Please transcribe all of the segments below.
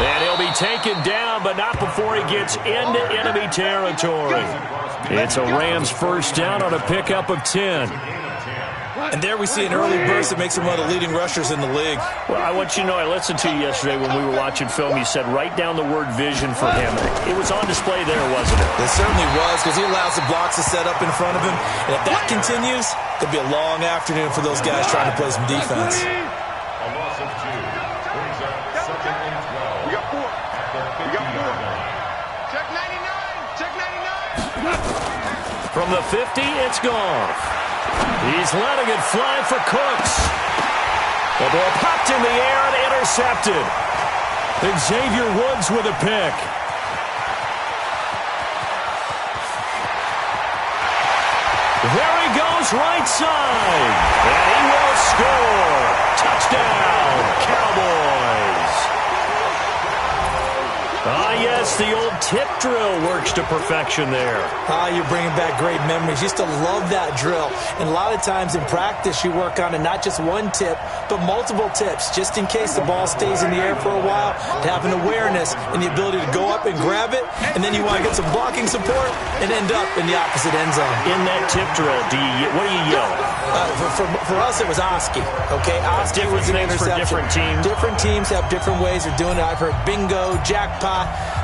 And he'll be taken down, but not before he gets into enemy territory. It's a Rams first down on a pickup of 10. And there we see an early burst that makes him one of the leading rushers in the league. Well, I want you to know, I listened to you yesterday when we were watching film. You said write down the word vision for him. It was on display there, wasn't it? It certainly was, because he allows the blocks to set up in front of him. And if that continues, it'll be a long afternoon for those guys trying to play some defense. A loss of 2 brings up 2nd and 12. We got 4. We got 4. Check 99. Check 99. From the 50, it's Goff. He's letting it fly for Cooks. The ball popped in the air and intercepted. Xavier Woods with a pick. There he goes, right side. And he will score. Touchdown, Cowboys. Ah, yes, the old tip drill works to perfection there. Ah, you're bringing back great memories. Used to love that drill. And a lot of times in practice, you work on it, not just one tip, but multiple tips, just in case the ball stays in the air for a while, to have an awareness and the ability to go up and grab it, and then you want to get some blocking support and end up in the opposite end zone. In that tip drill, what do you yell? For us, it was Oski, okay? Oski was an interception. Different teams. Different teams have different ways of doing it. I've heard bingo, jackpot.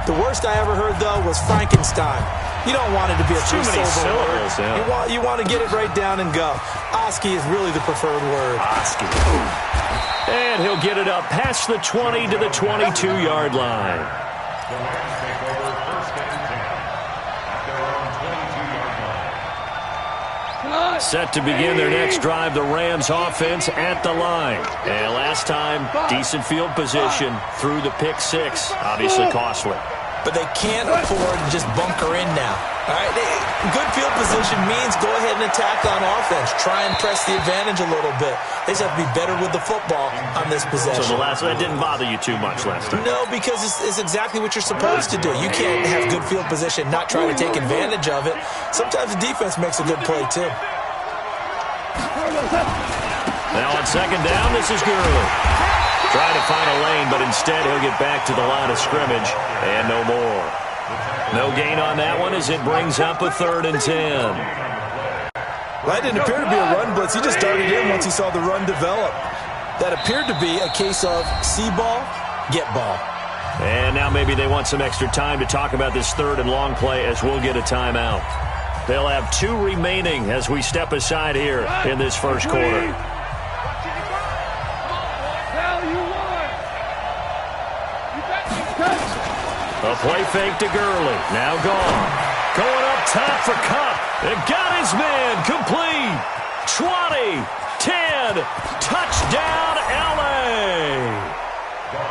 The worst I ever heard, though, was Frankenstein. You don't want it to be a three-syllable word. Yeah. You want to get it right down and go. Oski is really the preferred word. Oski. And he'll get it up past the 20 to the 22-yard line. The Rams take over 1st and 10 at their own 22-yard line. Set to begin their next drive, the Rams offense at the line. And last time, decent field position through the pick 6. Obviously costly. But they can't afford to just bunker in now. All right, good field position means go ahead and attack on offense. Try and press the advantage a little bit. They just have to be better with the football on this possession. So that didn't bother you too much last time? No, because it's exactly what you're supposed to do. You can't have good field position, not try to take advantage of it. Sometimes the defense makes a good play, too. Now on second down, this is Gurley. Trying to find a lane, but instead he'll get back to the line of scrimmage and no more. No gain on that one as it brings up a 3rd and 10. Well, that didn't appear to be a run blitz. He just darted in once he saw the run develop. That appeared to be a case of see ball, get ball. And now maybe they want some extra time to talk about this 3rd and long play as we'll get a timeout. They'll have 2 remaining as we step aside here in this first quarter. A play fake to Gurley. Now gone. Going up top for Kupp. It got his man. Complete. 20. 10. Touchdown, L.A.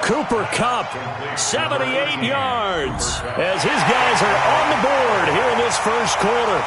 Cooper Kupp, 78 yards, as his guys are on the board here in this first quarter.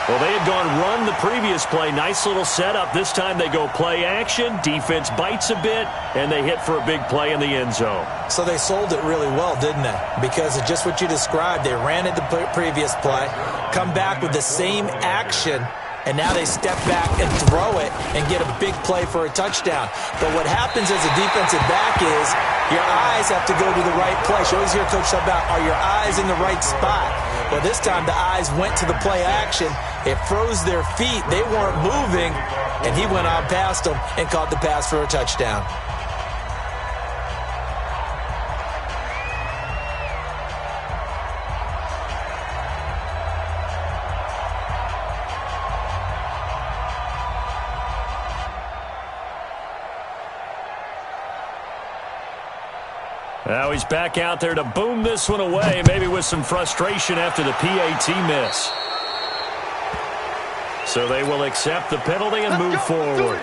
Well, they had gone run the previous play. Nice little setup. This time they go play action. Defense bites a bit, and they hit for a big play in the end zone. So they sold it really well, didn't they? Because of just what you described. They ran it the previous play, come back with the same action, and now they step back and throw it and get a big play for a touchdown. But what happens as a defensive back is your eyes have to go to the right place. You always hear Coach talk about, are your eyes in the right spot? Well, this time the eyes went to the play action. It froze their feet. They weren't moving, and he went on past them and caught the pass for a touchdown. Now he's back out there to boom this one away, maybe with some frustration after the PAT miss. So they will accept the penalty and move forward.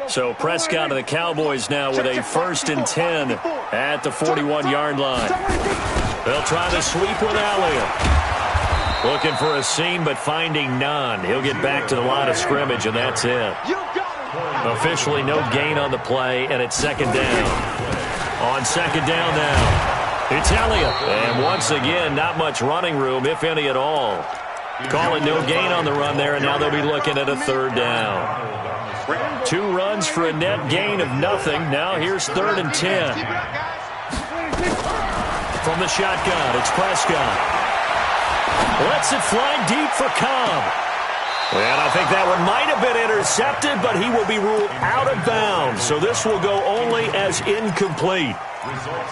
So Prescott and the Cowboys now with a 1st and 10 at the 41-yard line. They'll try the sweep with Elliott. Looking for a seam, but finding none. He'll get back to the line of scrimmage, and that's it. Officially no gain on the play, and it's 2nd down. On 2nd down now. It's Elliott. And once again, not much running room, if any at all. Calling no gain on the run there, and now they'll be looking at a third down. 2 runs for a net gain of nothing. Now here's 3rd and 10. From the shotgun, it's Prescott. Lets it fly deep for Cobb. And I think that one might have been intercepted, but he will be ruled out of bounds. So this will go only as incomplete.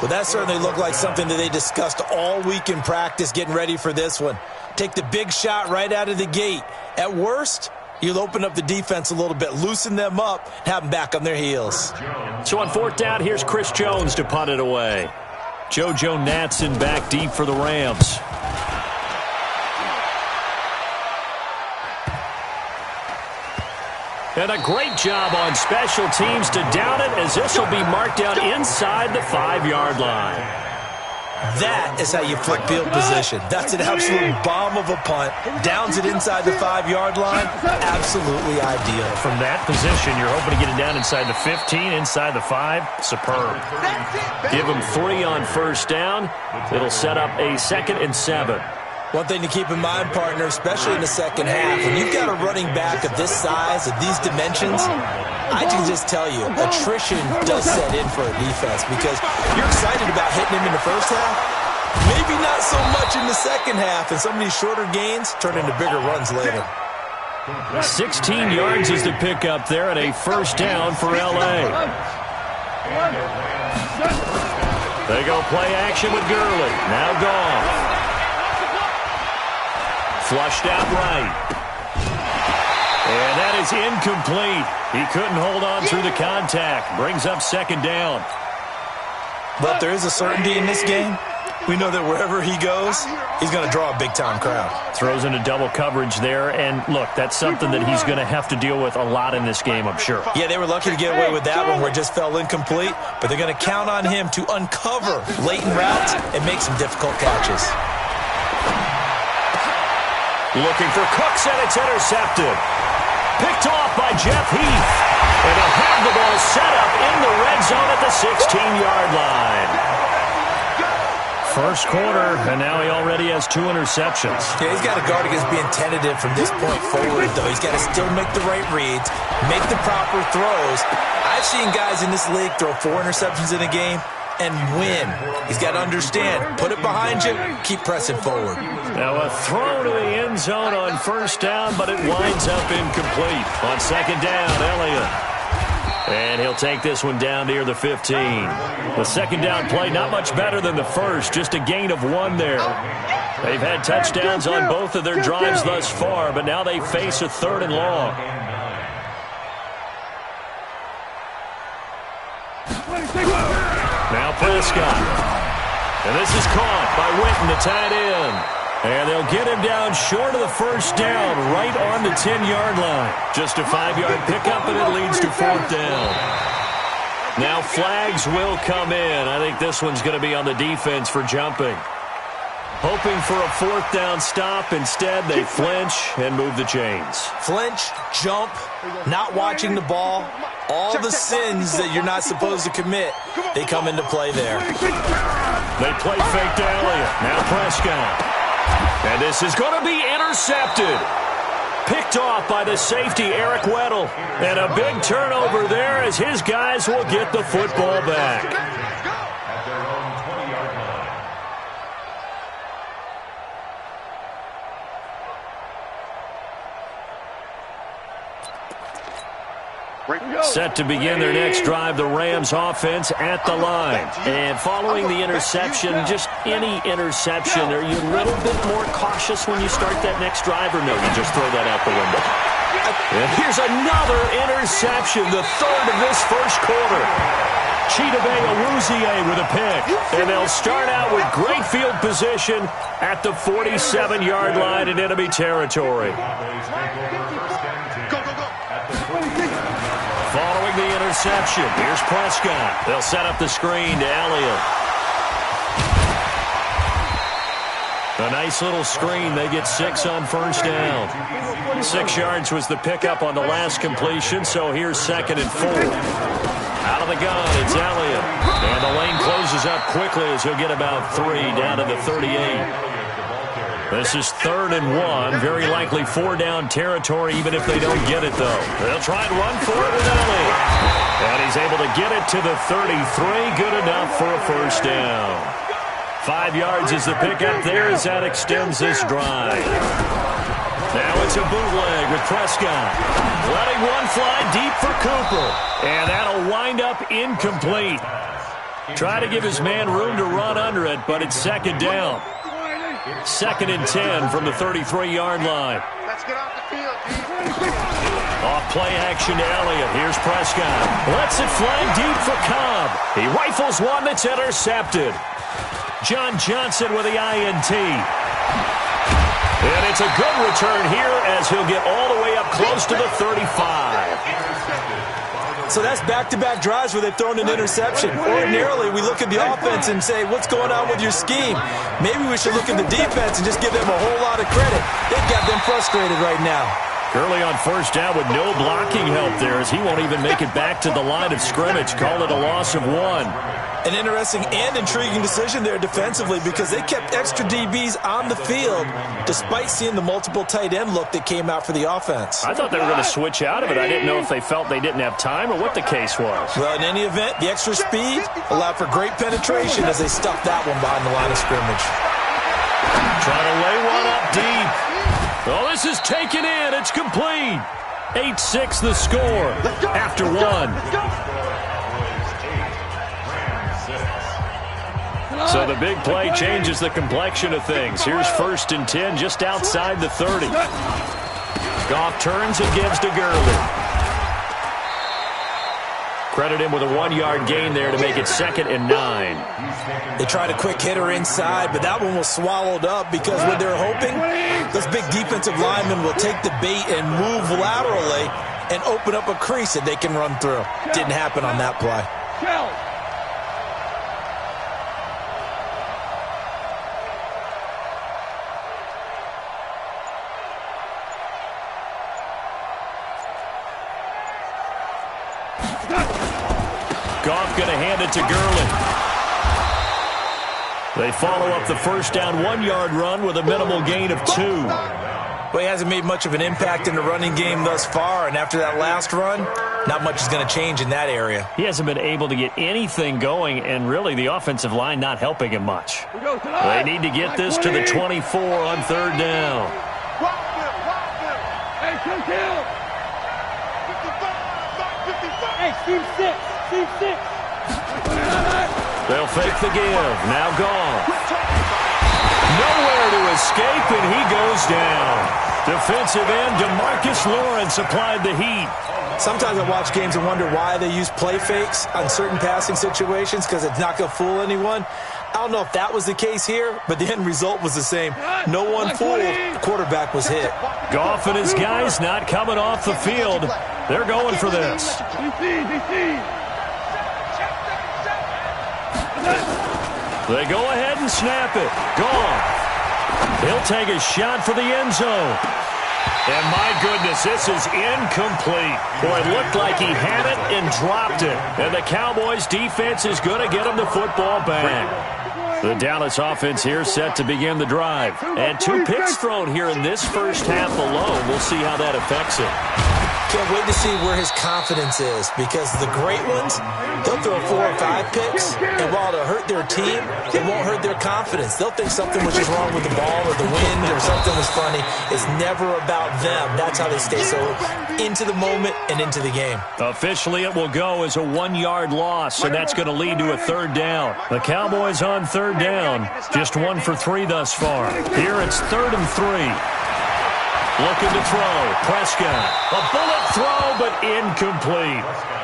Well, that certainly looked like something that they discussed all week in practice getting ready for this one. Take the big shot right out of the gate. At worst, you'll open up the defense a little bit, loosen them up, have them back on their heels. So on 4th down, here's Chris Jones to punt it away. JoJo Natson back deep for the Rams. And a great job on special teams to down it, as this will be marked down inside the 5-yard line. That is how you flip field position. That's an absolute bomb of a punt. Downs it inside the 5-yard line. Absolutely ideal. From that position, you're hoping to get it down inside the 15, inside the 5. Superb. Give them 3 on 1st down. It'll set up a 2nd and 7. One thing to keep in mind, partner, especially in the second half, when you've got a running back of this size, of these dimensions, I can just tell you, attrition does set in for a defense because you're excited about hitting him in the first half, maybe not so much in the second half, and some of these shorter gains turn into bigger runs later. 16 yards is the pickup there, and a 1st down for L.A. They go play action with Gurley. Now gone. Flushed out right. And that is incomplete. He couldn't hold on through the contact. Brings up 2nd down. But there is a certainty in this game. We know that wherever he goes, he's going to draw a big-time crowd. Throws into double coverage there. And, look, that's something that he's going to have to deal with a lot in this game, I'm sure. Yeah, they were lucky to get away with that one where it just fell incomplete. But they're going to count on him to uncover latent routes and make some difficult catches. Looking for Cooks, and it's intercepted. Picked off by Jeff Heath. And they'll have the ball set up in the red zone at the 16-yard line. First quarter, and now he already has 2 interceptions. Yeah, he's got to guard against being tentative from this point forward, though. He's got to still make the right reads, make the proper throws. I've seen guys in this league throw 4 interceptions in a game and win. He's got to understand, put it behind you, keep pressing forward. Now a throw to the end zone on 1st down, but it winds up incomplete. On 2nd down, Elliott. And he'll take this one down near the 15. The 2nd down play, not much better than the first, just a gain of 1 there. They've had touchdowns on both of their drives thus far, but now they face a 3rd and long. Now Prescott. And this is caught by Witten, the tight end. And they'll get him down short of the 1st down, right on the 10-yard line. Just a 5-yard pickup, and it leads to 4th down. Now flags will come in. I think this one's going to be on the defense for jumping. Hoping for a 4th down stop. Instead, they flinch and move the chains. Flinch, jump, not watching the ball. All the sins that you're not supposed to commit, they come into play there. They play fake to Elliott. Now Prescott. And this is going to be intercepted. Picked off by the safety, Eric Weddle. And a big turnover there as his guys will get the football back. At their own 20-yard line. Set to begin their next drive, the Rams offense at the line. And following the interception, just any interception, are you a little bit more cautious when you start that next drive, or no, you just throw that out the window? And here's another interception, the 3rd of this first quarter. Chidobe Awuzie with a pick. And they'll start out with great field position at the 47-yard line in enemy territory. Following the interception, here's Prescott. They'll set up the screen to Elliott. A nice little screen. They get 6 on 1st down. 6 yards was the pickup on the last completion, so here's 2nd and 4. Out of the gun. It's Elliott. And the lane closes up quickly as he'll get about 3 down to the 38. This is 3rd and 1. Very likely 4-down territory, even if they don't get it, though. They'll try and run for it with Elliott. And he's able to get it to the 33. Good enough for a first down. 5 yards is the pickup there as that extends this drive. Now it's a bootleg with Prescott. Letting one fly deep for Cooper. And that'll wind up incomplete. Try to give his man room to run under it, but it's 2nd down. 2nd and 10 from the 33-yard line. Let's get off the field, Off play action to Elliott. Here's Prescott. Lets it fly deep for Cobb. He rifles one that's intercepted. John Johnson with the INT. And it's a good return here as he'll get all the way up close to the 35. So that's back-to-back drives where they've thrown an interception. Ordinarily, we look at the offense and say, what's going on with your scheme? Maybe we should look at the defense and just give them a whole lot of credit. They've got them frustrated right now. Gurley on first down with no blocking help there as he won't even make it back to the line of scrimmage. Call it a loss of 1. An interesting and intriguing decision there defensively because they kept extra DBs on the field despite seeing the multiple tight end look that came out for the offense. I thought they were going to switch out of it. I didn't know if they felt they didn't have time or what the case was. Well, in any event, the extra speed allowed for great penetration as they stuffed that one behind the line of scrimmage. Trying to lay one up deep. Oh, this is taken in. It's complete. 8-6 the score after 1. So the big play changes the complexion of things. Here's 1st and 10 just outside the 30. Goff turns and gives to Gurley. Credit him with a 1-yard gain there to make it 2nd and 9. They tried a quick hitter inside, but that one was swallowed up because what they're hoping, those big defensive linemen will take the bait and move laterally and open up a crease that they can run through. Didn't happen on that play. Goff going to hand it to Gurley. They follow up the first down 1-yard run with a minimal gain of 2. Well, he hasn't made much of an impact in the running game thus far, and after that last run, not much is going to change in that area. He hasn't been able to get anything going, and really the offensive line not helping him much. They need to get this to the 24 on 3rd down. Hey, Steve 6. Steve 6. They'll fake the give. Now gone. Nowhere to escape, and he goes down. Defensive end DeMarcus Lawrence applied the heat. Sometimes I watch games and wonder why they use play fakes on certain passing situations because it's not going to fool anyone. I don't know if that was the case here, but the end result was the same. No one fooled. The quarterback was hit. Goff and his guys not coming off the field. They're going for this. They go ahead and snap it. Goff. He'll take a shot for the end zone. And my goodness, this is incomplete. Boy, it looked like he had it and dropped it. And the Cowboys defense is going to get him the football back. The Dallas offense here set to begin the drive. And 2 picks thrown here in this first half alone. We'll see how that affects it. Can't wait to see where his confidence is because the great ones, they'll throw 4 or 5 picks, and while it'll hurt their team, it won't hurt their confidence. They'll think something was just wrong with the ball or the wind or something was funny. It's never about them. That's how they stay so into the moment and into the game. Officially, it will go as a 1-yard loss, and that's going to lead to a 3rd down. The Cowboys on 3rd down, just 1 for 3 thus far. Here it's 3rd and 3. Looking to throw. Prescott. A bullet throw, but incomplete.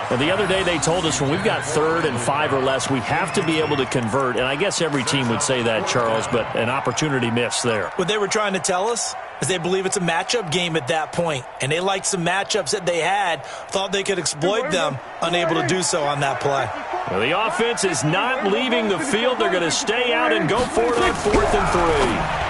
Well, the other day they told us when we've got 3rd and 5 or less, we have to be able to convert. And I guess every team would say that, Charles, but an opportunity missed there. What they were trying to tell us is they believe it's a matchup game at that point. And they liked some matchups that they had, thought they could exploit them, unable to do so on that play. Well, the offense is not leaving the field. They're going to stay out and go for it on 4th and 3.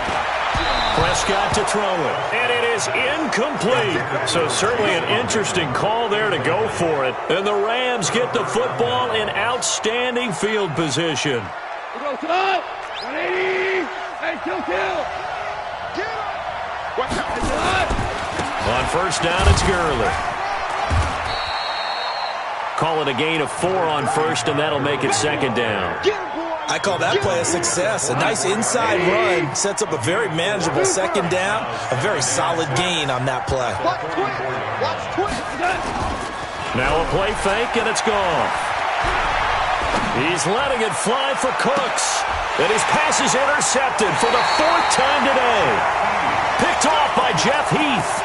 Prescott to throw it. And it is incomplete. So certainly an interesting call there to go for it. And the Rams get the football in outstanding field position. Go cut. 180. Hey, kill. On first down, it's Gurley. Call it a gain of 4 on first, and that'll make it second down. I call that play a success. A nice inside run sets up a very manageable second down. A very solid gain on that play. Now a play fake, and it's gone. He's letting it fly for Cooks. And his pass is intercepted for the 4th time today. Picked off by Jeff Heath.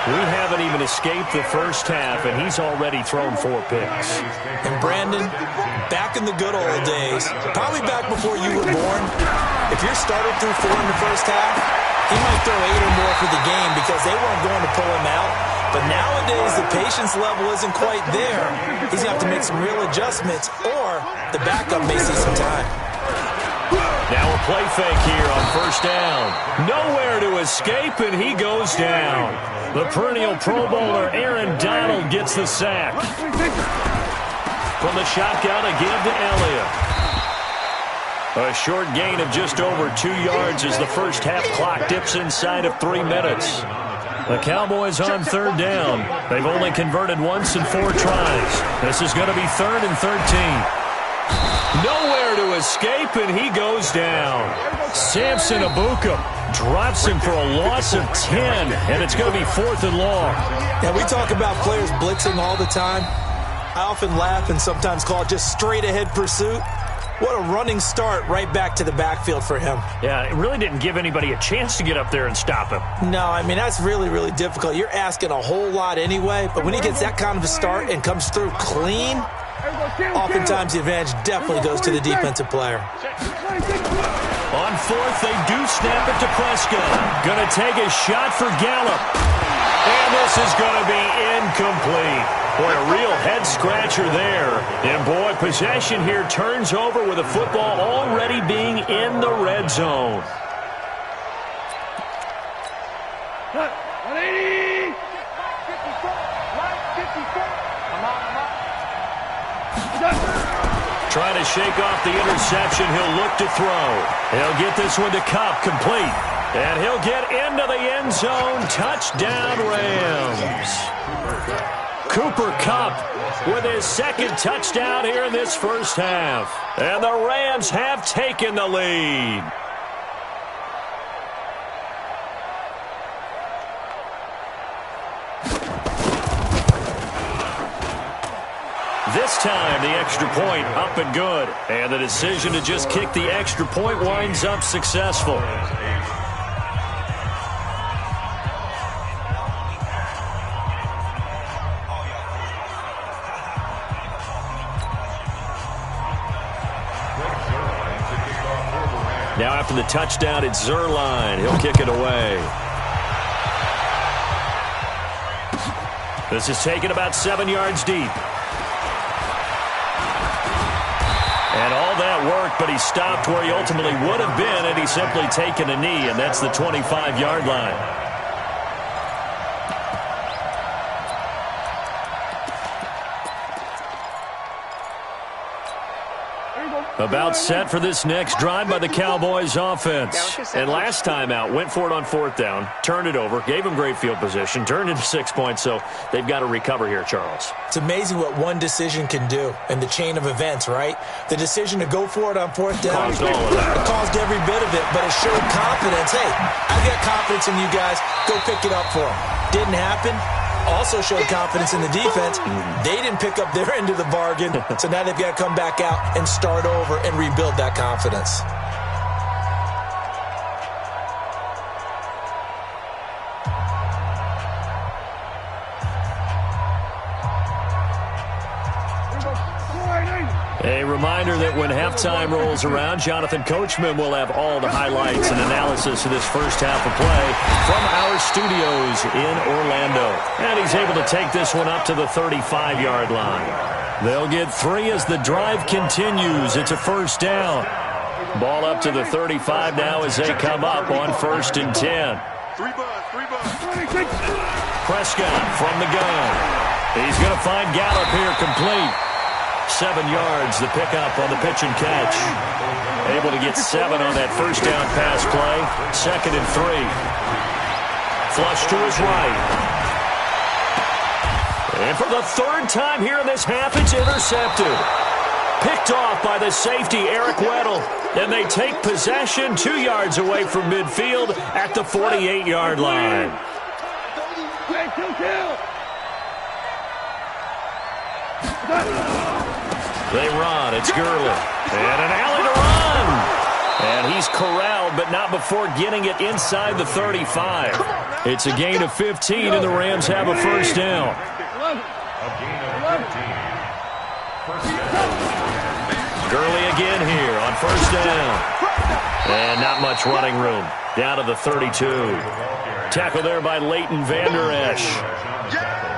We haven't even escaped the first half, and he's already thrown 4 picks. And Brandon, back in the good old days, probably back before you were born, if your starter threw 4 in the first half, he might throw 8 or more for the game because they weren't going to pull him out. But nowadays, the patience level isn't quite there. He's going to have to make some real adjustments, or the backup may see some time. Now a play fake here on first down. Nowhere to escape, and he goes down. The perennial Pro Bowler Aaron Donald gets the sack. From the shotgun, a give to Elliott. A short gain of just over 2 yards as the first half clock dips inside of 3 minutes. The Cowboys on third down. They've only converted once in 4 tries. This is going to be 3rd and 13. Nowhere to escape, and he goes down. Samson Abuka drops him for a loss of 10, and it's going to be 4th and long. Now, we talk about players blitzing all the time. I often laugh and sometimes call it just straight-ahead pursuit. What a running start right back to the backfield for him. Yeah, it really didn't give anybody a chance to get up there and stop him. No, I mean, that's really, really difficult. You're asking a whole lot anyway, but when he gets that kind of a start and comes through clean, oftentimes the advantage definitely goes to the defensive player. On 4th, they do snap it to Prescott. Going to take a shot for Gallup. And this is going to be incomplete. Boy, a real head-scratcher there. And, boy, possession here turns over with the football already being in the red zone. 180. Trying to shake off the interception. He'll look to throw. He'll get this one to Kupp, complete. And he'll get into the end zone. Touchdown, Rams. Cooper Kupp with his 2nd touchdown here in this first half. And the Rams have taken the lead. This time, the extra point up and good. And the decision to just kick the extra point winds up successful. Now after the touchdown, it's Zerline. He'll kick it away. This is taken about 7 yards deep. And all that worked, but he stopped where he ultimately would have been, and he's simply taken a knee, and that's the 25-yard line. About set for this next drive by the Cowboys offense. And last time out, went for it on 4th down, turned it over, gave them great field position, turned into 6 points, so they've got to recover here, Charles. It's amazing what one decision can do in the chain of events, right? The decision to go for it on 4th down, Caused all of that. It caused every bit of it, but it showed confidence. Hey, I've got confidence in you guys. Go pick it up for them. Didn't happen. Also showed confidence in the defense. They didn't pick up their end of the bargain, so now they've got to come back out and start over and rebuild that confidence. A reminder that when halftime rolls around, Jonathan Coachman will have all the highlights and analysis of this first half of play from our studios in Orlando. And he's able to take this one up to the 35-yard line. They'll get 3 as the drive continues. It's a first down. Ball up to the 35 now as they come up on 1st and 10. Prescott from the gun. He's going to find Gallup here complete. 7 yards, the pickup on the pitch and catch. Able to get 7 on that first down pass play. 2nd and 3. Flush to his right. And for the 3rd time here in this half, it's intercepted. Picked off by the safety, Eric Weddle. And they take possession 2 yards away from midfield at the 48-yard line. They run. It's Gurley. And an alley to run. And he's corralled, but not before getting it inside the 35. It's a gain of 15, and the Rams have a first down. Gurley again here on first down. And not much running room. Down to the 32. Tackle there by Leighton Vander Esch.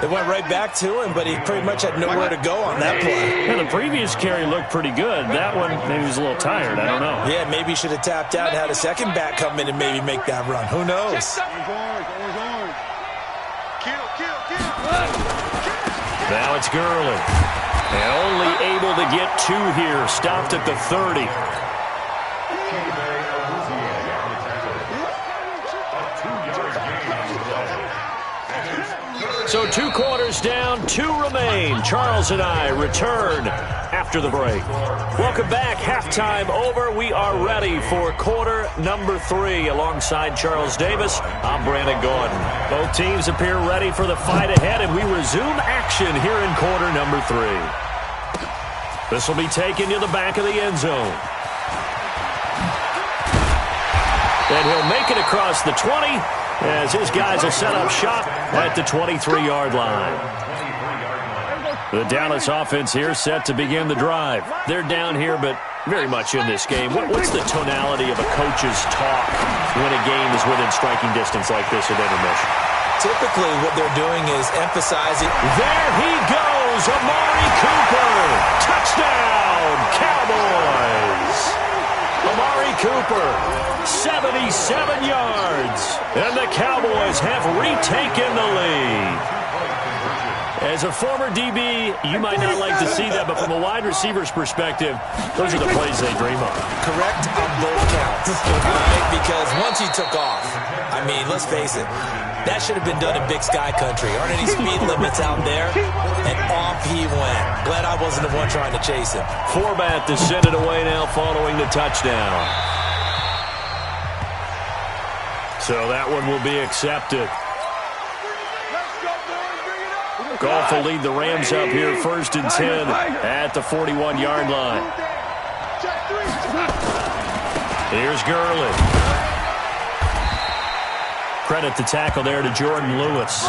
They went right back to him, but he pretty much had nowhere to go on that play. Yeah, the previous carry looked pretty good. That one, maybe he was a little tired. I don't know. Yeah, maybe he should have tapped out and had a second back come in and maybe make that run. Who knows? Now it's Gurley. And only able to get 2 here. Stopped at the 30. So 2 quarters down, 2 remain. Charles and I return after the break. Welcome back. Halftime over. We are ready for quarter number 3. Alongside Charles Davis, I'm Brandon Gordon. Both teams appear ready for the fight ahead, and we resume action here in quarter number 3. This will be taken to the back of the end zone. And he'll make it across the 20 as his guys will set up shop at the 23-yard line. The Dallas offense here set to begin the drive. They're down here, but very much in this game. What's the tonality of a coach's talk when a game is within striking distance like this at intermission? Typically, what they're doing is emphasizing. There he goes, Amari Cooper. Touchdown, Cowboys. Amari Cooper, 77 yards. And the Cowboys have retaken the lead. As a former DB, you might not like to see that, but from a wide receiver's perspective, those are the plays they dream of. Correct on both counts, right? Because once he took off, I mean, let's face it, that should have been done in Big Sky Country. Aren't any speed limits out there? And off he went. Glad I wasn't the one trying to chase him. Forbat to send it away now following the touchdown. So that one will be accepted. Goff will lead the Rams up here 1st and 10 at the 41-yard line. Here's Gurley. Credit the tackle there to Jordan Lewis.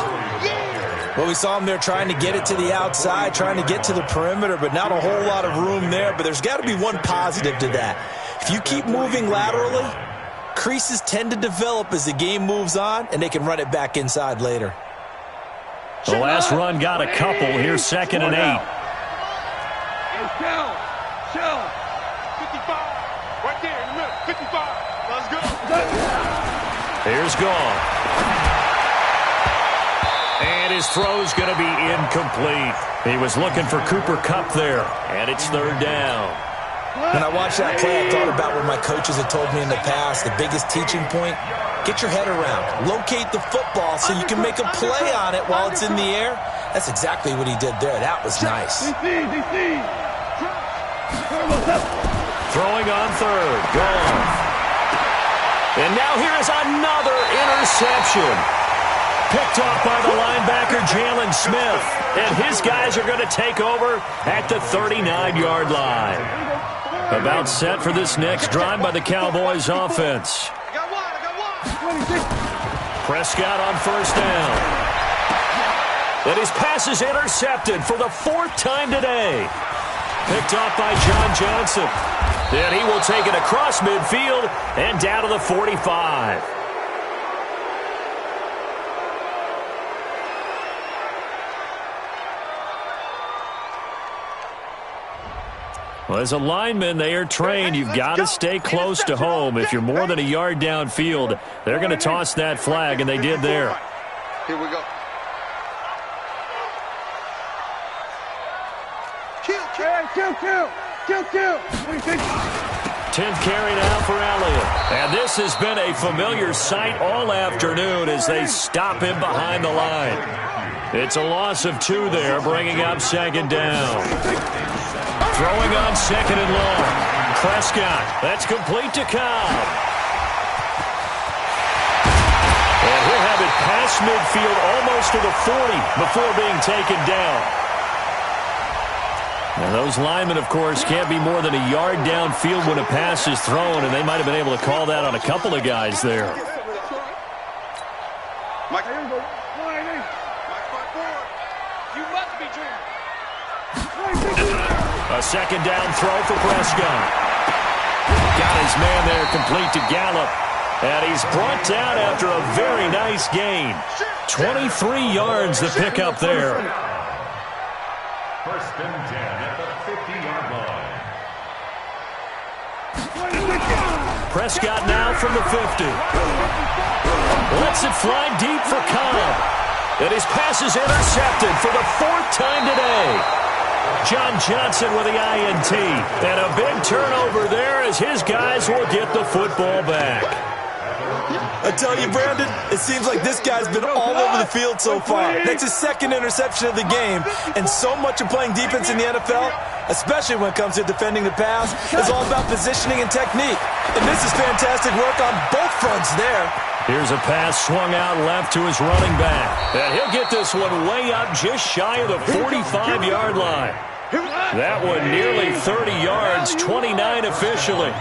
Well, we saw him there trying to get it to the outside, trying to get to the perimeter, but not a whole lot of room there. But there's got to be one positive to that. If you keep moving laterally, creases tend to develop as the game moves on, and they can run it back inside later. The last run got a couple. Here's 2nd and 8. Shell. 55. Right there in the middle. 55. Let's go. Here's Goff. And his throw's going to be incomplete. He was looking for Cooper Kupp there. And it's 3rd down. When I watched that play, I thought about what my coaches had told me in the past. The biggest teaching point, get your head around. Locate the football so you can make a play on it while it's in the air. That's exactly what he did there. That was nice. Throwing on 3rd. Goff. And now here is another interception. Picked off by the linebacker, Jalen Smith. And his guys are going to take over at the 39-yard line. About set for this next drive by the Cowboys offense. Prescott on 1st down. And his pass is intercepted for the 4th time today. Picked off by John Johnson. And he will take it across midfield and down to the 45. Well, as a lineman, they are trained. You've got to stay close to home. If you're more than a yard downfield, they're going to toss that flag, and they did there. Here we go. 10th carry now for Elliott. And this has been a familiar sight all afternoon as they stop him behind the line. It's a loss of 2 there, bringing up 2nd down. Throwing on 2nd and long. Prescott, that's complete to Cobb. And he'll have it past midfield almost to the 40 before being taken down. And those linemen, of course, can't be more than a yard downfield when a pass is thrown, and they might have been able to call that on a couple of guys there. Mike, you must be dreaming. A 2nd down throw for Prescott. Got his man there complete to Gallup. And he's brought down after a very nice gain. 23 yards the pickup there. 1st and 10 at the 50-yard line. Prescott now from the 50. Lets it fly deep for Cobb. And his pass is intercepted for the 4th time today. John Johnson with the INT. And a big turnover there as his guys will get the football back. I tell you, Brandon, it seems like this guy's been all over the field so far. That's his 2nd interception of the game. And so much of playing defense in the NFL, especially when it comes to defending the pass, is all about positioning and technique. And this is fantastic work on both fronts there. Here's a pass swung out left to his running back. And he'll get this one way up just shy of the 45-yard line. That one nearly 30 yards, 29 officially.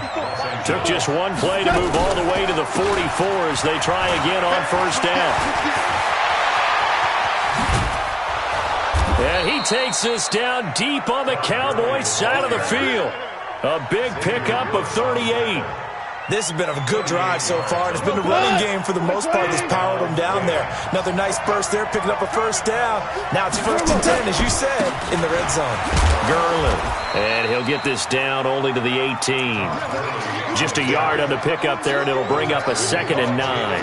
Took just one play to move all the way to the 44 as they try again on 1st down. And he takes this down deep on the Cowboys side of the field. A big pickup of 38. This has been a good drive so far. It's been the running game for the most part that's powered them down there. Another nice burst there, picking up a 1st down. Now it's 1st and 10, as you said, in the red zone. Gurley. And he'll get this down only to the 18. Just a yard on the pickup there, and it'll bring up a 2nd and 9.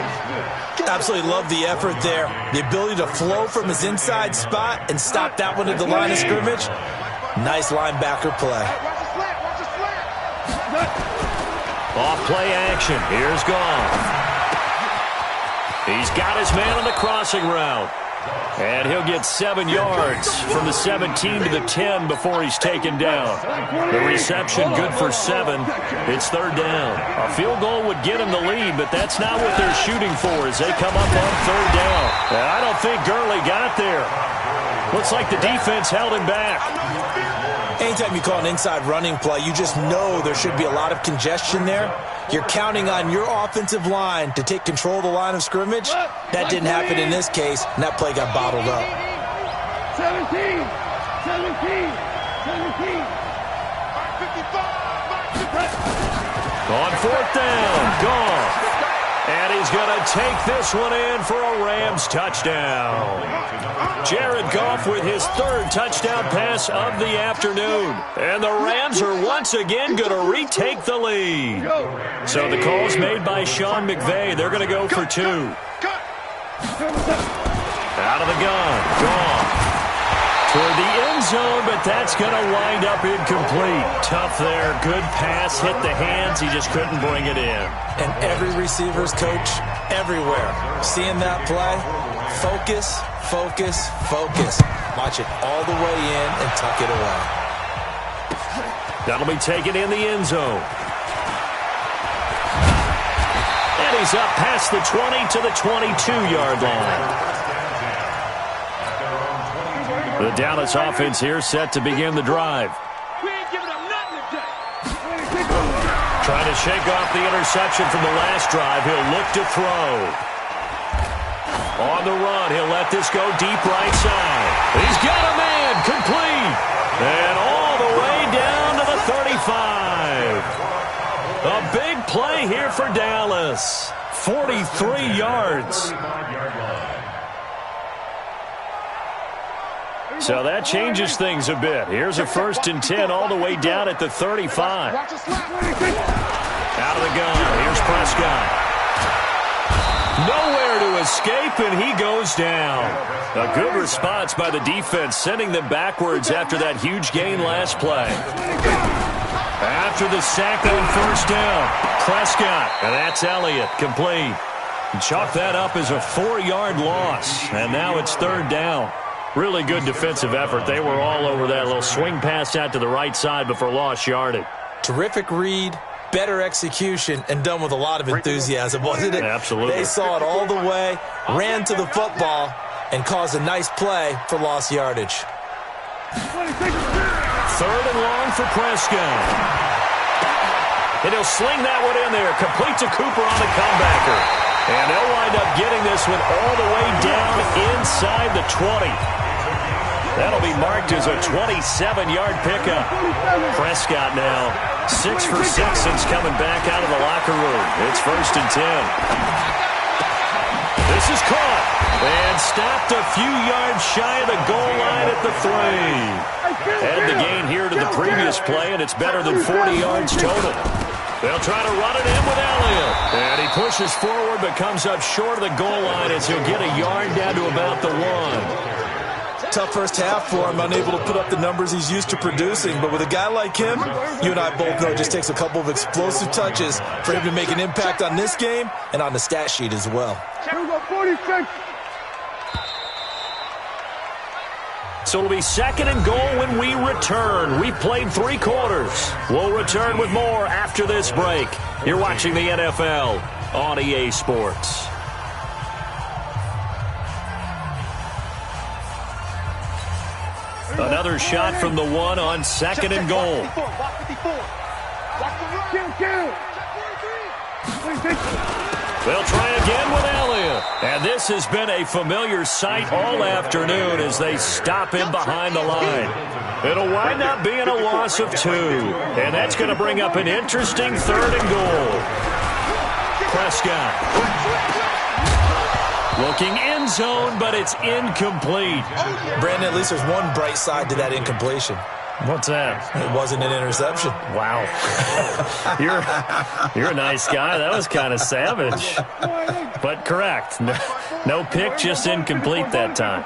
Absolutely love the effort there. The ability to flow from his inside spot and stop that one at the line of scrimmage. Nice linebacker play. Off play action. Here's Goff. He's got his man on the crossing route. And he'll get 7 yards from the 17 to the 10 before he's taken down. The reception good for 7. It's 3rd down. A field goal would get him the lead, but that's not what they're shooting for as they come up on 3rd down. And I don't think Gurley got there. Looks like the defense held him back. Anytime you call an inside running play, you just know there should be a lot of congestion there. You're counting on your offensive line to take control of the line of scrimmage. That didn't happen in this case, and that play got bottled up. 17. On 4th down, Goff. And he's going to take this one in for a Rams touchdown. Jared Goff with his 3rd touchdown pass of the afternoon. And the Rams are once again going to retake the lead. So the call's made by Sean McVay. They're going to go for 2. Out of the gun, Goff. Toward the end zone, but that's going to wind up incomplete. Tough there. Good pass. Hit the hands. He just couldn't bring it in. And every receiver's coach everywhere. Seeing that play, focus, focus, focus. Watch it all the way in and tuck it away. That'll be taken in the end zone. And he's up past the 20 to the 22-yard line. The Dallas offense here set to begin the drive. We ain't giving up nothing today. Trying to shake off the interception from the last drive. He'll look to throw. On the run, he'll let this go deep right side. He's got a man, complete. And all the way down to the 35. A big play here for Dallas. 43 yards. So that changes things a bit. Here's a 1st and 10 all the way down at the 35. Out of the gun. Here's Prescott. Nowhere to escape, and he goes down. A good response by the defense, sending them backwards after that huge gain last play. After the sack on 1st down, Prescott, and that's Elliott, complete. Chalk that up as a 4-yard loss, and now it's 3rd down. Really good defensive effort. They were all over that little swing pass out to the right side before lost yardage. Terrific read, better execution, and done with a lot of enthusiasm, wasn't it? Absolutely. They saw it all the way, ran to the football, and caused a nice play for lost yardage. 3rd and long for Prescott. And he'll sling that one in there. Complete to Cooper on the comebacker. And they'll wind up getting this one all the way down inside the 20. That'll be marked as a 27-yard pickup. Prescott now 6 for 6 since coming back out of the locker room. It's 1st and 10. This is caught and stopped a few yards shy of the goal line at the 3. Add the gain here to the previous play, and it's better than 40 yards total. They'll try to run it in with Elliott. And he pushes forward but comes up short of the goal line as he'll get a yard down to about the 1. Tough first half for him, unable to put up the numbers he's used to producing. But with a guy like him, you and I both know it just takes a couple of explosive touches for him to make an impact on this game and on the stat sheet as well. So it'll be 2nd and goal when we return. We've played 3 quarters. We'll return with more after this break. You're watching the NFL on EA Sports. Another shot from the 1 on 2nd and goal. They'll try again with Elliott. And this has been a familiar sight all afternoon as they stop him behind the line. It'll wind up being a loss of 2. And that's going to bring up an interesting 3rd and goal. Prescott. Looking end zone, but it's incomplete. Brandon, at least there's one bright side to that incompletion. What's that? It wasn't an interception. Wow. You're a nice guy. That was kind of savage. But correct. No pick, just incomplete that time.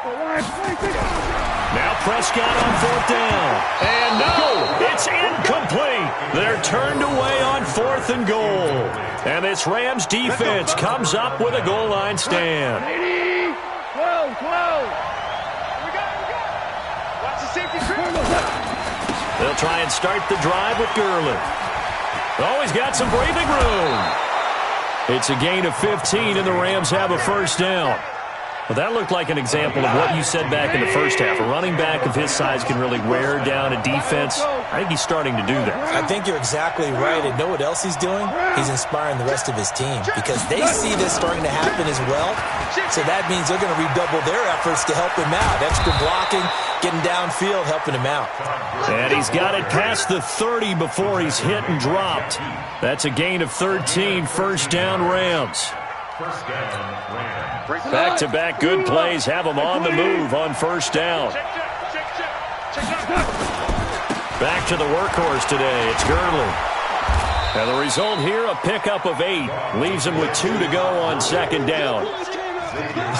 Now Prescott on 4th down. And no, it's incomplete. They're turned away on 4th and goal. And this Rams defense comes up with a goal line stand. 12. Watch the safety. They'll try and start the drive with Gurley. Oh, he's got some breathing room. It's a gain of 15, and the Rams have a 1st down. Well, that looked like an example of what you said back in the first half. A running back of his size can really wear down a defense. I think he's starting to do that. I think you're exactly right. And know what else he's doing? He's inspiring the rest of his team because they see this starting to happen as well. So that means they're going to redouble their efforts to help him out. Extra blocking, getting downfield, helping him out. And he's got it past the 30 before he's hit and dropped. That's a gain of 13, 1st down Rams. Back-to-back good plays have them on the move on 1st down. Back to the workhorse today. It's Gurley. And the result here, a pickup of 8. Leaves him with 2 to go on 2nd down.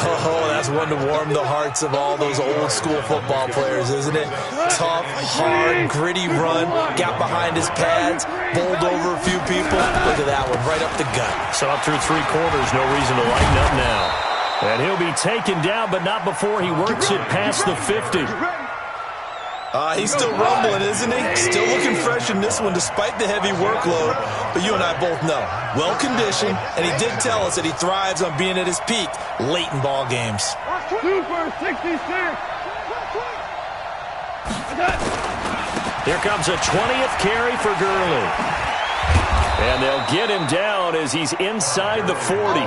Oh, that's one to warm the hearts of all those old-school football players, isn't it? Tough, hard, gritty run, got behind his pads, bowled over a few people. Look at that one, right up the gut. So up through 3 quarters, no reason to lighten up now. And he'll be taken down, but not before he works it past the 50. He's still rumbling, isn't he? Still looking fresh in this one despite the heavy workload. But you and I both know, well-conditioned, and he did tell us that he thrives on being at his peak late in ball games. Super 66. Here comes a 20th carry for Gurley. And they'll get him down as he's inside the 40.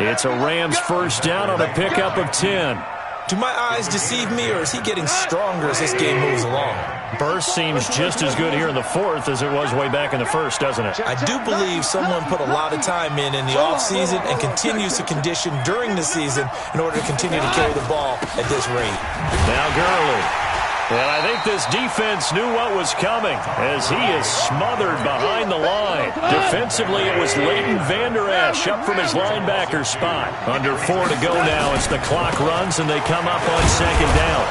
It's a Rams 1st down on a pickup of 10. Do my eyes deceive me, or is he getting stronger as this game moves along? Burst seems just as good here in the fourth as it was way back in the first, doesn't it? I do believe someone put a lot of time in the offseason and continues to condition during the season in order to continue to carry the ball at this rate. Now Gurley. And I think this defense knew what was coming as he is smothered behind the line. Defensively, it was Leighton Vander Esch up from his linebacker spot. Under 4 to go now as the clock runs and they come up on second down.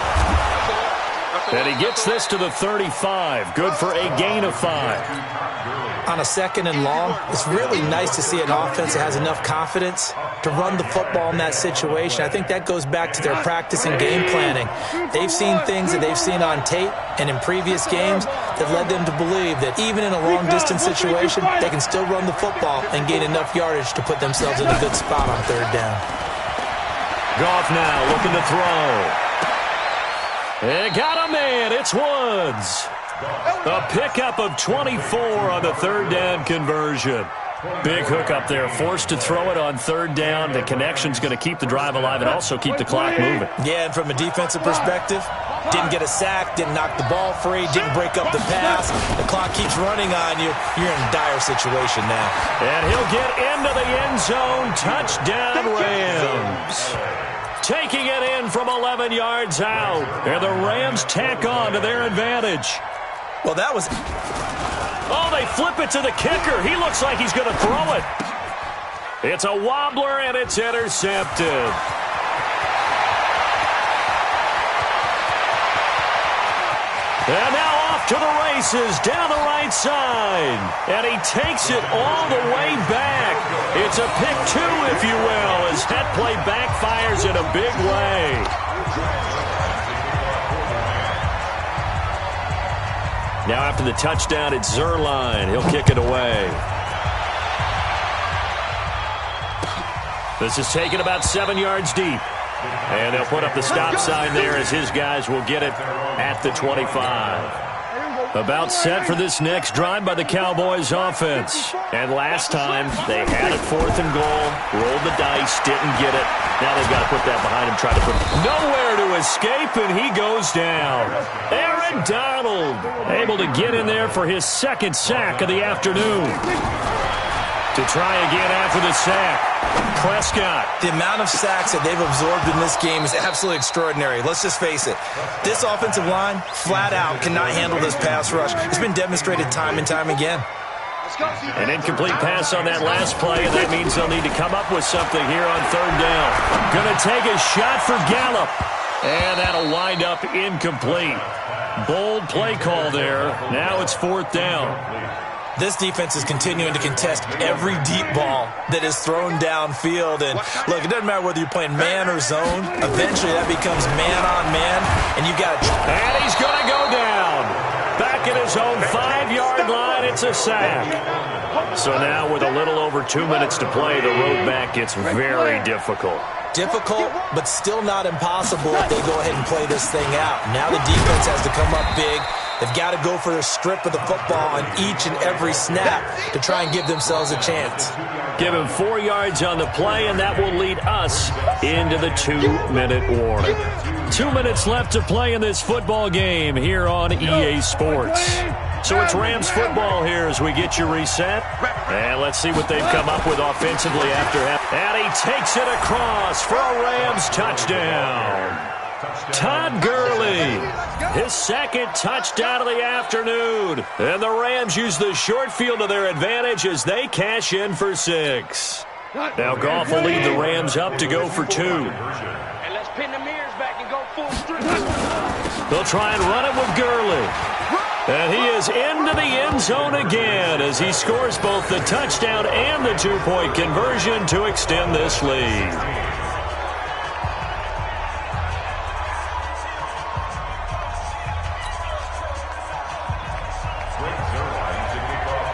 And he gets this to the 35. Good for a gain of 5. On a second and long, it's really nice to see an offense that has enough confidence to run the football in that situation. I think that goes back to their practice and game planning. They've seen things that they've seen on tape and in previous games that led them to believe that even in a long-distance situation, they can still run the football and gain enough yardage to put themselves in a good spot on third down. Goff now looking to throw. And got a man. It's Woods. A pickup of 24 on the third down conversion. Big hook up there. Forced to throw it on third down. The connection's going to keep the drive alive and also keep the clock moving. Yeah, and from a defensive perspective, didn't get a sack, didn't knock the ball free, didn't break up the pass. The clock keeps running on you. You're in a dire situation now. And he'll get into the end zone. Touchdown, Rams. Taking it in from 11 yards out. And the Rams tack on to their advantage. Well, that was... Oh, they flip it to the kicker. He looks like he's going to throw it. It's a wobbler, and it's intercepted. And now off to the races down the right side. And he takes it all the way back. It's a pick 2, if you will, as that play backfires in a big way. Now after the touchdown, it's Zerline. He'll kick it away. This is taken about 7 yards deep. And they'll put up the stop sign there as his guys will get it at the 25. About set for this next drive by the Cowboys offense. And last time, they had it 4th and goal, rolled the dice, didn't get it. Now they've got to put that behind him, try to put nowhere to escape, and he goes down. Aaron Donald able to get in there for his second sack of the afternoon. To try again after the sack, Prescott. The amount of sacks that they've absorbed in this game is absolutely extraordinary. Let's just face it. This offensive line, flat out, cannot handle this pass rush. It's been demonstrated time and time again. An incomplete pass on that last play, and that means they'll need to come up with something here on third down. Going to take a shot for Gallup. And that'll wind up incomplete. Bold play call there. Now it's 4th down. This defense is continuing to contest every deep ball that is thrown downfield. And, look, it doesn't matter whether you're playing man or zone. Eventually, that becomes man-on-man, and you got to... And he's going to go down. Back at his own 5-yard line, it's a sack. So now with a little over 2 minutes to play, the road back gets very difficult. Difficult, but still not impossible if they go ahead and play this thing out. Now the defense has to come up big. They've got to go for a strip of the football on each and every snap to try and give themselves a chance. Give him 4 yards on the play, and that will lead us into the 2-minute warning. 2 minutes left to play in this football game here on EA Sports. So it's Rams football here as we get you reset. And let's see what they've come up with offensively after half. And he takes it across for a Rams touchdown. Todd Gurley, his second touchdown of the afternoon. And the Rams use the short field to their advantage as they cash in for 6. Now Goff will lead the Rams up to go for 2. And let's pin the mirrors back and go full strip. They'll try and run it with Gurley. And he is into the end zone again as he scores both the touchdown and the 2-point conversion to extend this lead.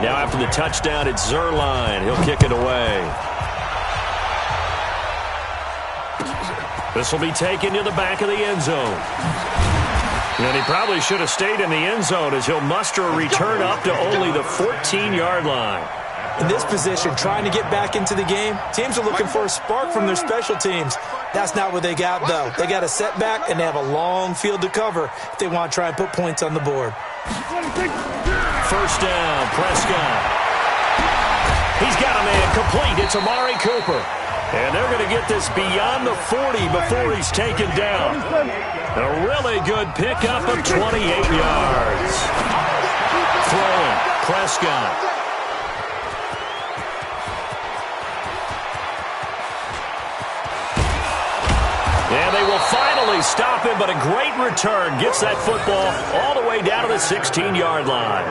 Now after the touchdown, it's Zerline. He'll kick it away. This will be taken to the back of the end zone. And he probably should have stayed in the end zone as he'll muster a return up to only the 14-yard line. In this position, trying to get back into the game, teams are looking for a spark from their special teams. That's not what they got, though. They got a setback, and they have a long field to cover if they want to try and put points on the board. First down, Prescott. He's got a man complete. It's Amari Cooper. And they're going to get this beyond the 40 before he's taken down. A really good pickup of 28 yards. Throwing, Prescott. And they will finally stop him, but a great return. Gets that football all the way down to the 16-yard line.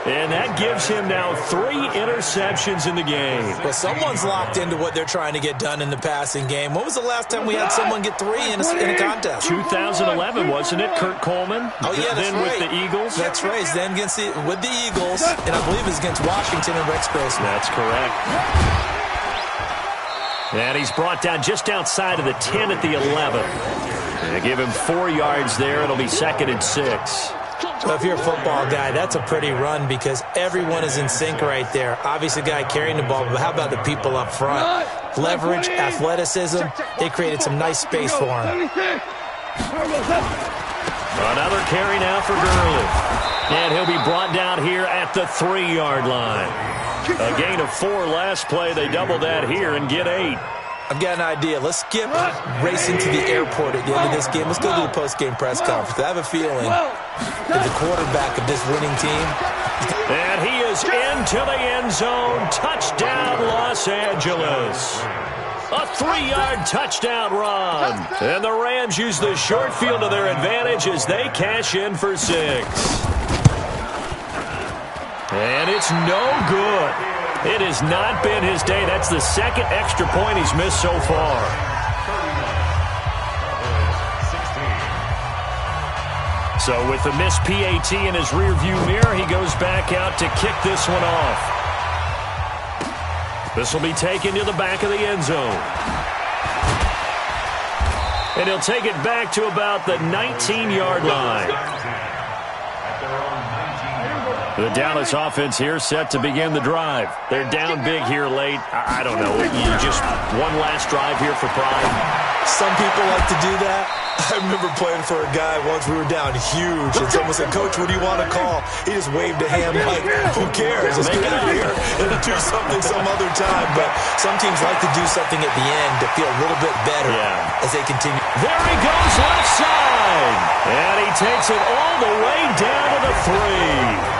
And that gives him now 3 interceptions in the game. Well, someone's locked into what they're trying to get done in the passing game. When was the last time we had someone get 3 in a contest? 2011, wasn't it? Kurt Coleman? Oh, yeah, that's then right. with the Eagles? That's right. Then with the Eagles, and I believe it's against Washington and Rex Grossman. That's correct. And he's brought down just outside of the 10 at the 11. They give him 4 yards there. It'll be 2nd and 6. So if you're a football guy, that's a pretty run because everyone is in sync right there. Obviously, the guy carrying the ball, but how about the people up front? Leverage, athleticism, they created some nice space for him. Another carry now for Gurley. And he'll be brought down here at the 3-yard line. A gain of 4 last play. They double that here and get 8. I've got an idea. Let's skip racing to the airport at the end of this game. Let's go to the post-game press conference. I have a feeling that the quarterback of this winning team. And he is into the end zone. Touchdown, Los Angeles. A 3-yard touchdown run. And the Rams use the short field to their advantage as they cash in for 6. And it's no good. It has not been his day. That's the 2nd extra point he's missed so far. So with the missed PAT in his rearview mirror, he goes back out to kick this one off. This will be taken to the back of the end zone. And he'll take it back to about the 19-yard line. The Dallas offense here set to begin the drive. They're down big here late. I don't know. You just one last drive here for pride. Some people like to do that. I remember playing for a guy once. We were down huge, and someone said, "Coach, what do you want to call?" He just waved a hand like, "Who cares? Let's get out of here and do something some other time." But some teams like to do something at the end to feel a little bit better as they continue. There he goes left side. And he takes it all the way down to the 3.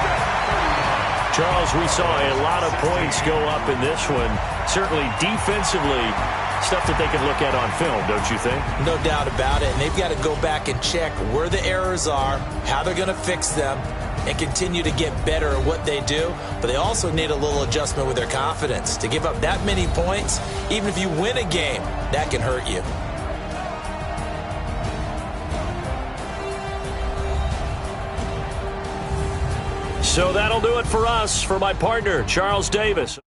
Charles, we saw a lot of points go up in this one. Certainly defensively, stuff that they can look at on film, don't you think? No doubt about it. And they've got to go back and check where the errors are, how they're going to fix them, and continue to get better at what they do. But they also need a little adjustment with their confidence. To give up that many points, even if you win a game, that can hurt you. So that'll do it for us. For my partner, Charles Davis.